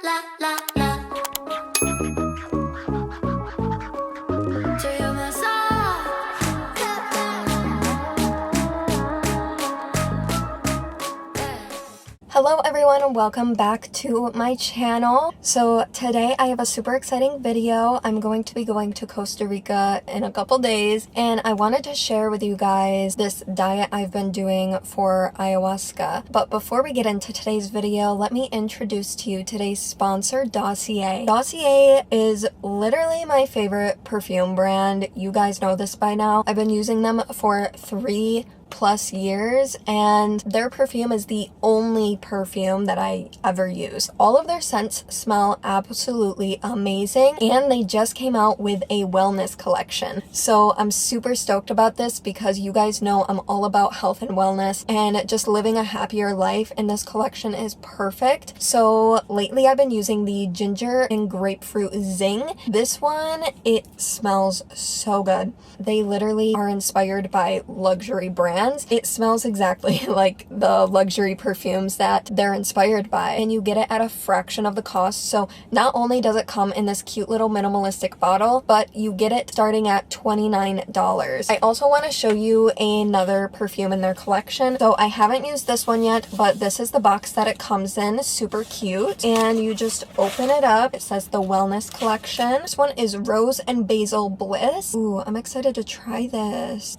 la la la. To your massage. Hello everyone and welcome back to my channel. So today I have a super exciting video. I'm going to be going to Costa Rica in a couple days and I wanted to share with you guys this diet I've been doing for ayahuasca. But before we get into today's video, let me introduce to you today's sponsor, Dossier. Dossier is literally my favorite perfume brand. You guys know this by now. I've been using them for 3+ years and their perfume is the only perfume that I ever use. All of their scents smell absolutely amazing and they just came out with a wellness collection. So I'm super stoked about this because you guys know I'm all about health and wellness and just living a happier life, and this collection is perfect. So lately I've been using the ginger and grapefruit zing. This one, it smells so good. They literally are inspired by luxury brands. It smells exactly like the luxury perfumes that they're inspired by, and you get it at a fraction of the cost. So not only does it come in this cute little minimalistic bottle, but you get it starting at $29. I also want to show you another perfume in their collection. So I haven't used this one yet, but this is the box that it comes in. Super cute. And you just open it up. It says the wellness collection. This one is Rose and Basil Bliss. Ooh, I'm excited to try this.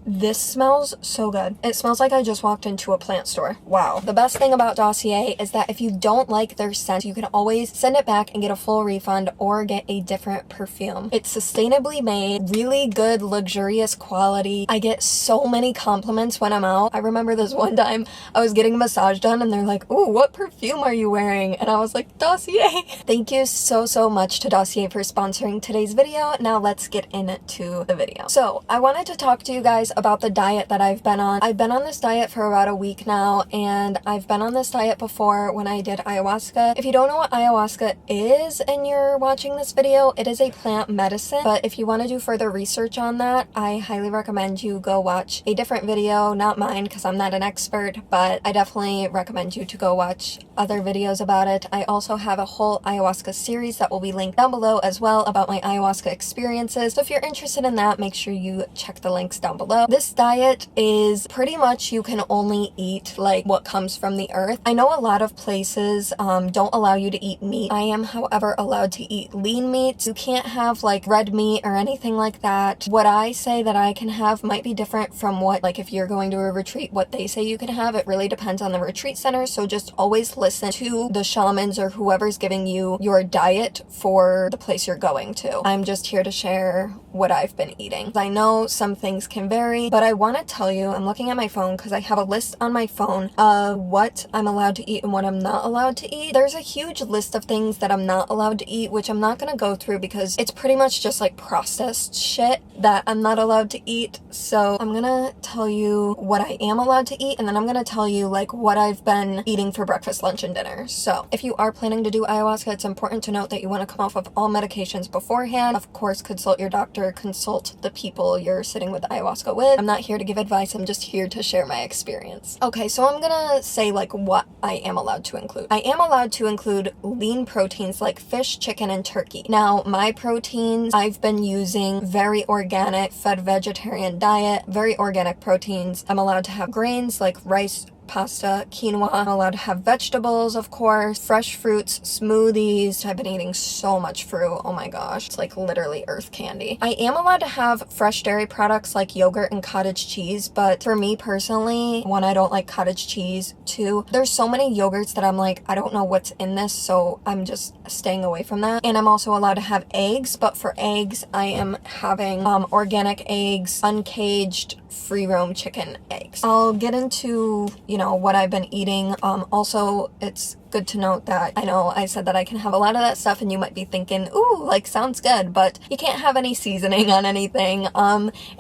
This smells so good. It smells like I just walked into a plant store. Wow. The best thing about Dossier is that if you don't like their scent, you can always send it back and get a full refund or get a different perfume. It's sustainably made, really good, luxurious quality. I get so many compliments when I'm out. I remember this one time I was getting a massage done and they're like, "Ooh, what perfume are you wearing?" And I was like, "Dossier." Thank you so much to Dossier for sponsoring today's video. Now let's get into the video. So I wanted to talk to you guys about the diet that I've been on. I've been on this diet for about a week now, and I've been on this diet before when I did ayahuasca. If you don't know what ayahuasca is and you're watching this video, it is a plant medicine, but if you want to do further research on that, I highly recommend you go watch a different video, not mine because I'm not an expert, but I definitely recommend you to go watch other videos about it. I also have a whole ayahuasca series that will be linked down below as well about my ayahuasca experiences, so if you're interested in that, make sure you check the links down below. This diet is pretty much you can only eat like what comes from the earth. I know a lot of places don't allow you to eat meat. I am, however, allowed to eat lean meats. You can't have like red meat or anything like that. What I say that I can have might be different from what, like if you're going to a retreat, what they say you can have. It really depends on the retreat center, so just always listen to the shamans or whoever's giving you your diet for the place you're going to. I'm just here to share what I've been eating. I know some things can vary, but I want to tell you, I'm looking at my phone because I have a list on my phone of what I'm allowed to eat and what I'm not allowed to eat. There's a huge list of things that I'm not allowed to eat, which I'm not going to go through because it's pretty much just like processed shit that I'm not allowed to eat. So I'm going to tell you what I am allowed to eat, and then I'm going to tell you like what I've been eating for breakfast, lunch, and dinner. So if you are planning to do ayahuasca, it's important to note that you want to come off of all medications beforehand. Of course, consult your doctor, consult the people you're sitting with ayahuasca with. I'm not here to give advice, I'm just here to share my experience. Okay, so I'm gonna say like what I am allowed to include. I am allowed to include lean proteins like fish, chicken, and turkey. Now, my proteins, I've been using very organic, fed vegetarian diet, very organic proteins. I'm allowed to have grains like rice, pasta, quinoa. I'm allowed to have vegetables, of course, fresh fruits, smoothies. I've been eating so much fruit. Oh my gosh. It's like literally earth candy. I am allowed to have fresh dairy products like yogurt and cottage cheese, but for me personally, one, I don't like cottage cheese. Two, there's so many yogurts that I'm like, I don't know what's in this, so I'm just staying away from that. And I'm also allowed to have eggs, but for eggs, I am having organic eggs, uncaged, free roam chicken eggs. I'll get into, you know, what I've been eating. Also, it's good to note that I know I said that I can have a lot of that stuff and you might be thinking, ooh, like sounds good, but you can't have any seasoning on anything.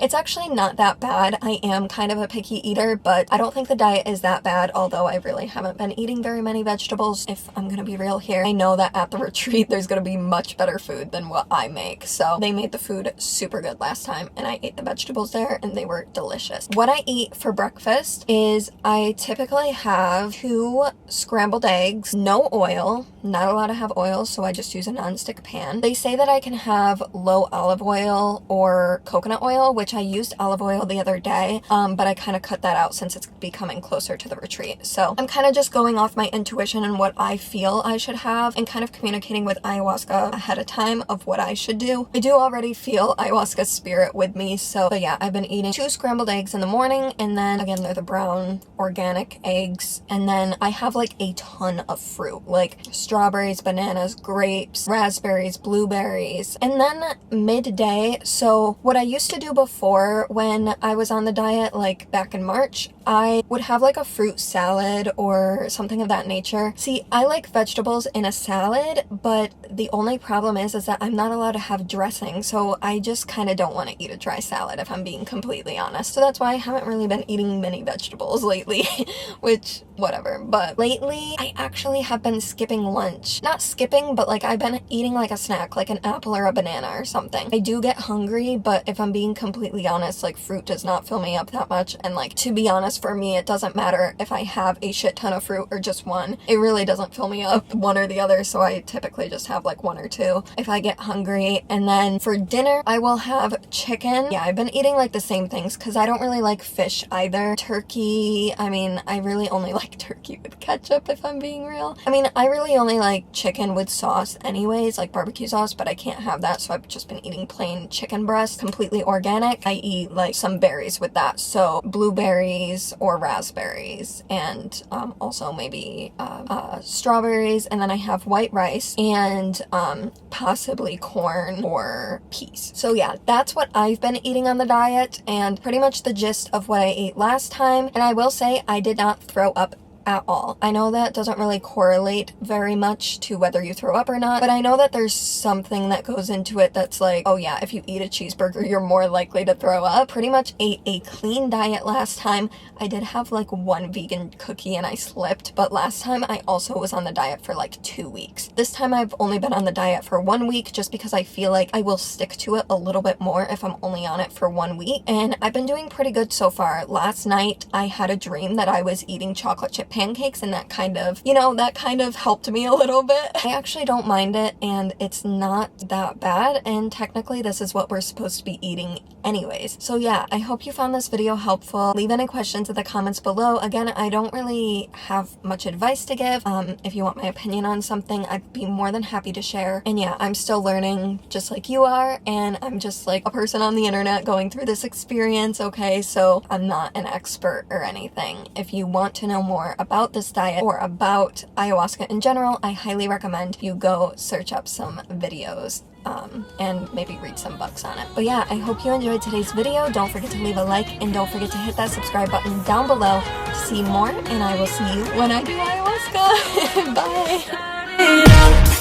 It's actually not that bad. I am kind of a picky eater, but I don't think the diet is that bad, although I really haven't been eating very many vegetables. If I'm gonna be real here, I know that at the retreat there's gonna be much better food than what I make. So they made the food super good last time and I ate the vegetables there and they were delicious. What I eat for breakfast is I typically have 2 scrambled eggs, eggs, no oil, not allowed to have oil, so I just use a nonstick pan. They say that I can have low olive oil or coconut oil, which I used olive oil the other day, but I kind of cut that out since it's becoming closer to the retreat. So I'm kind of just going off my intuition and what I feel I should have and kind of communicating with ayahuasca ahead of time of what I should do. I do already feel ayahuasca's spirit with me, so but yeah, I've been eating 2 scrambled eggs in the morning, and then again, they're the brown organic eggs, and then I have like a ton of fruit, like strawberries, bananas, grapes, raspberries, blueberries, and then midday. So what I used to do before when I was on the diet, like back in March, I would have like a fruit salad or something of that nature. See, I like vegetables in a salad, but the only problem is that I'm not allowed to have dressing, so I just kind of don't want to eat a dry salad if I'm being completely honest. So that's why I haven't really been eating many vegetables lately, which whatever. But lately I actually have been skipping lunch. Not skipping, but like I've been eating like a snack, like an apple or a banana or something. I do get hungry, but if I'm being completely honest, like fruit does not fill me up that much, and like to be honest, for me it doesn't matter if I have a shit ton of fruit or just one. It really doesn't fill me up one or the other, so I typically just have like 1 or 2 if I get hungry. And then for dinner I will have chicken. Yeah, I've been eating like the same things because I don't really like fish either. Turkey, I mean, I really only like turkey with ketchup if I'm being real. I mean, I really only like chicken with sauce anyways, like barbecue sauce, but I can't have that, so I've just been eating plain chicken breast, completely organic. I eat like some berries with that, so blueberries or raspberries, and also maybe strawberries, and then I have white rice and possibly corn or peas. So yeah, that's what I've been eating on the diet and pretty much the gist of what I ate last time. And I will say I did not throw up at all. I know that doesn't really correlate very much to whether you throw up or not, but I know that there's something that goes into it that's like, oh yeah, if you eat a cheeseburger, you're more likely to throw up. Pretty much ate a clean diet last time. I did have like 1 vegan cookie and I slipped, but last time I also was on the diet for like 2 weeks. This time I've only been on the diet for 1 week just because I feel like I will stick to it a little bit more if I'm only on it for 1 week, and I've been doing pretty good so far. Last night I had a dream that I was eating chocolate chip pancakes, and that kind of, you know, that kind of helped me a little bit. I actually don't mind it, and it's not that bad, and technically this is what we're supposed to be eating anyways. So yeah, I hope you found this video helpful. Leave any questions in the comments below. Again, I don't really have much advice to give. If you want my opinion on something, I'd be more than happy to share. And yeah, I'm still learning just like you are, and I'm just like a person on the internet going through this experience, okay? So I'm not an expert or anything. If you want to know more about this diet or about ayahuasca in general, I highly recommend you go search up some videos and maybe read some books on it. But yeah, I hope you enjoyed today's video. Don't forget to leave a like and don't forget to hit that subscribe button down below to see more, and I will see you when I do ayahuasca. Bye!